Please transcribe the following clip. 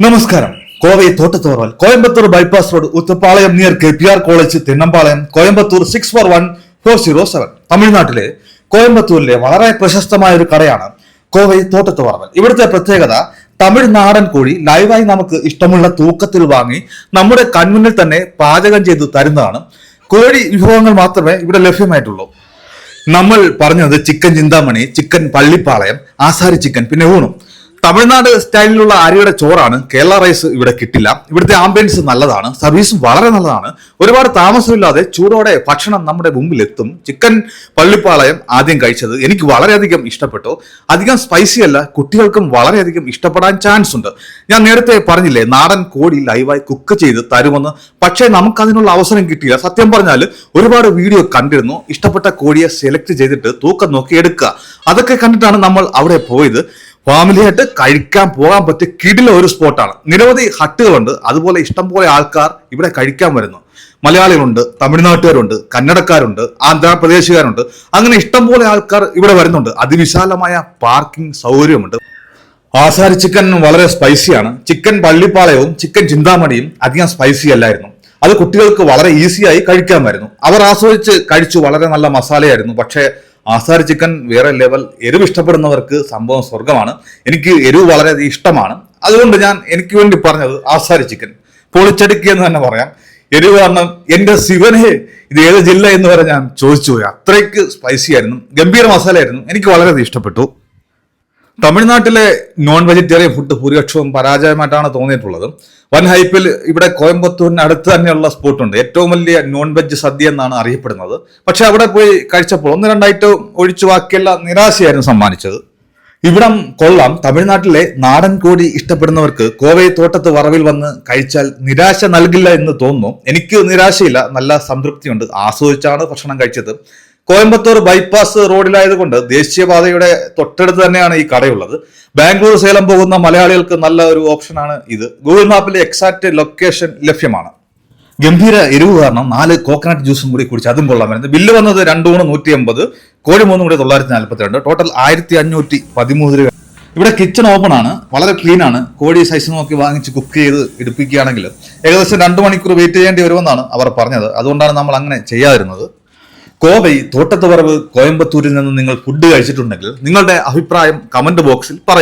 നമസ്കാരം. കോവൈ തോട്ടത്തോറൽ Coimbatore bypass road Uthappalayam near KPR college Thennampalayam Coimbatore 641407. തമിഴ്നാട്ടിലെ കോയമ്പത്തൂരിലെ വളരെ പ്രശസ്തമായ ഒരു കടയാണ് കോവൈ തോട്ടത്തോറൽ. ഇവിടുത്തെ പ്രത്യേകത തമിഴ്നാടൻ കോഴി ലൈവായി നമുക്ക് ഇഷ്ടമുള്ള തൂക്കത്തിൽ വാങ്ങി നമ്മുടെ കൺമുന്നിൽ തന്നെ പാചകം ചെയ്ത് തരുന്നതാണ്. കോഴി വിഭവങ്ങൾ മാത്രമേ ഇവിടെ ലഭ്യമായിട്ടുള്ളൂ. നമ്മൾ പറഞ്ഞത് ചിക്കൻ ചിന്താമണി, ചിക്കൻ പള്ളിപ്പാളയം, ആസാരി ചിക്കൻ, പിന്നെ ഊണും. തമിഴ്നാട് സ്റ്റൈലിലുള്ള അരിയുടെ ചോറാണ്. കേരള റൈസ് ഇവിടെ കിട്ടില്ല. ഇവിടുത്തെ ആംബിയൻസ് നല്ലതാണ്, സർവീസും വളരെ നല്ലതാണ്. ഒരുപാട് താമസമില്ലാതെ ചൂടോടെ ഭക്ഷണം നമ്മുടെ മുമ്പിൽ എത്തും. ചിക്കൻ പള്ളിപ്പാളയം ആദ്യം കഴിച്ചത് എനിക്ക് വളരെയധികം ഇഷ്ടപ്പെട്ടു. അധികം സ്പൈസി അല്ല, കുട്ടികൾക്കും വളരെയധികം ഇഷ്ടപ്പെടാൻ ചാൻസ് ഉണ്ട്. ഞാൻ നേരത്തെ പറഞ്ഞില്ലേ, നാടൻ കോഴി ലൈവായി കുക്ക് ചെയ്ത് തരുമെന്ന്. പക്ഷേ നമുക്കതിനുള്ള അവസരം കിട്ടിയില്ല. സത്യം പറഞ്ഞാൽ ഒരുപാട് വീഡിയോ കണ്ടിരുന്നു. ഇഷ്ടപ്പെട്ട കോഴിയെ സെലക്ട് ചെയ്തിട്ട് തൂക്കം നോക്കി എടുക്കുക, അതൊക്കെ കണ്ടിട്ടാണ് നമ്മൾ അവിടെ പോയത്. ഫാമിലിയായിട്ട് കഴിക്കാൻ പോകാൻ പറ്റിയ കിടില ഒരു സ്പോട്ടാണ്. നിരവധി ഹട്ടുകളുണ്ട്. അതുപോലെ ഇഷ്ടംപോലെ ആൾക്കാർ ഇവിടെ കഴിക്കാൻ വരുന്നു. മലയാളികളുണ്ട്, തമിഴ്നാട്ടുകാരുണ്ട്, കന്നഡക്കാരുണ്ട്, ആന്ധ്രാപ്രദേശുകാരുണ്ട്. അങ്ങനെ ഇഷ്ടംപോലെ ആൾക്കാർ ഇവിടെ വരുന്നുണ്ട്. അതിവിശാലമായ പാർക്കിംഗ് സൗകര്യമുണ്ട്. ആസാരി ചിക്കൻ വളരെ സ്പൈസിയാണ്. ചിക്കൻ പള്ളിപ്പാളയവും ചിക്കൻ ചിന്താമണിയും അധികം സ്പൈസി അല്ലായിരുന്നു. അത് കുട്ടികൾക്ക് വളരെ ഈസിയായി കഴിക്കാമായിരുന്നു. അവർ ആസ്വദിച്ച് കഴിച്ചു. വളരെ നല്ല മസാലയായിരുന്നു. പക്ഷേ ആസാരി ചിക്കൻ വേറെ ലെവൽ. എരിവ് ഇഷ്ടപ്പെടുന്നവർക്ക് സംഭവം സ്വർഗമാണ്. എനിക്ക് എരിവ് വളരെ ഇഷ്ടമാണ്. അതുകൊണ്ട് ഞാൻ എനിക്ക് വേണ്ടി പറഞ്ഞത് ആസാരി ചിക്കൻ പൊളിച്ചടുക്കി എന്ന് തന്നെ പറയാം. എരിവ് കാരണം എന്റെ ശിവനെ ഇത് ഏത് ജില്ല എന്ന് വരെ ഞാൻ ചോദിച്ചു പോയി. അത്രയ്ക്ക് സ്പൈസി ആയിരുന്നു. ഗംഭീര മസാലയായിരുന്നു. എനിക്ക് വളരെയധികം ഇഷ്ടപ്പെട്ടു. തമിഴ്നാട്ടിലെ നോൺ വെജിറ്റേറിയൻ ഫുഡ് ഭൂരിപക്ഷവും പരാജയമായിട്ടാണ് തോന്നിയിട്ടുള്ളത്. വൻ ഹൈപ്പിൽ ഇവിടെ കോയമ്പത്തൂരിന് അടുത്ത് തന്നെയുള്ള സ്പോട്ടുണ്ട്. ഏറ്റവും വലിയ നോൺ വെജ് സദ്യ എന്നാണ് അറിയപ്പെടുന്നത്. പക്ഷെ അവിടെ പോയി കഴിച്ചപ്പോൾ 1-2 ഐറ്റം ഒഴിച്ചു ബാക്കിയെല്ലാം നിരാശയായിരുന്നു സമ്മാനിച്ചത്. ഇവിടം കൊള്ളാം. തമിഴ്നാട്ടിലെ നാടൻ കോഴി ഇഷ്ടപ്പെടുന്നവർക്ക് കോവൈ തോട്ടത്ത് വറവിൽ വന്ന് കഴിച്ചാൽ നിരാശ നൽകില്ല എന്ന് തോന്നുന്നു. എനിക്ക് നിരാശയില്ല, നല്ല സംതൃപ്തിയുണ്ട്. ആസ്വദിച്ചാണ് ഭക്ഷണം കഴിച്ചത്. കോയമ്പത്തൂർ ബൈപ്പാസ് റോഡിലായതുകൊണ്ട് ദേശീയപാതയുടെ തൊട്ടടുത്ത് തന്നെയാണ് ഈ കടയുള്ളത്. ബാംഗ്ലൂർ, സേലം പോകുന്ന മലയാളികൾക്ക് നല്ല ഒരു ഓപ്ഷനാണ് ഇത്. ഗൂഗിൾ മാപ്പിലെ എക്സാക്ട് ലൊക്കേഷൻ ലഭ്യമാണ്. ഗംഭീര എരിവ് കാരണം 4 കോക്കനട്ട് ജ്യൂസും കൂടി കുടിച്ച് അതും കൊള്ളാമായിരുന്നു. ബില്ല് വന്നത് 2 ഊണ് 180, കോഴി 3 കൂടി 942, ടോട്ടൽ 1513 രൂപ. ഇവിടെ കിച്ചൺ ഓപ്പൺ ആണ്, വളരെ ക്ലീൻ ആണ്. കോഴി സൈസ് നോക്കി വാങ്ങിച്ച് കുക്ക് ചെയ്ത് എടുപ്പിക്കുകയാണെങ്കിൽ ഏകദേശം 2 മണിക്കൂർ വെയിറ്റ് ചെയ്യേണ്ടി വരുമെന്നാണ് അവർ പറഞ്ഞത്. അതുകൊണ്ടാണ് നമ്മൾ അങ്ങനെ ചെയ്യാതിരുന്നത്. കോവൈ തോട്ടത്ത് വറവ് കോയമ്പത്തൂരിൽ നിന്ന് നിങ്ങൾ ഫുഡ് കഴിച്ചിട്ടുണ്ടെങ്കിൽ നിങ്ങളുടെ അഭിപ്രായം കമന്റ് ബോക്സിൽ പറയും.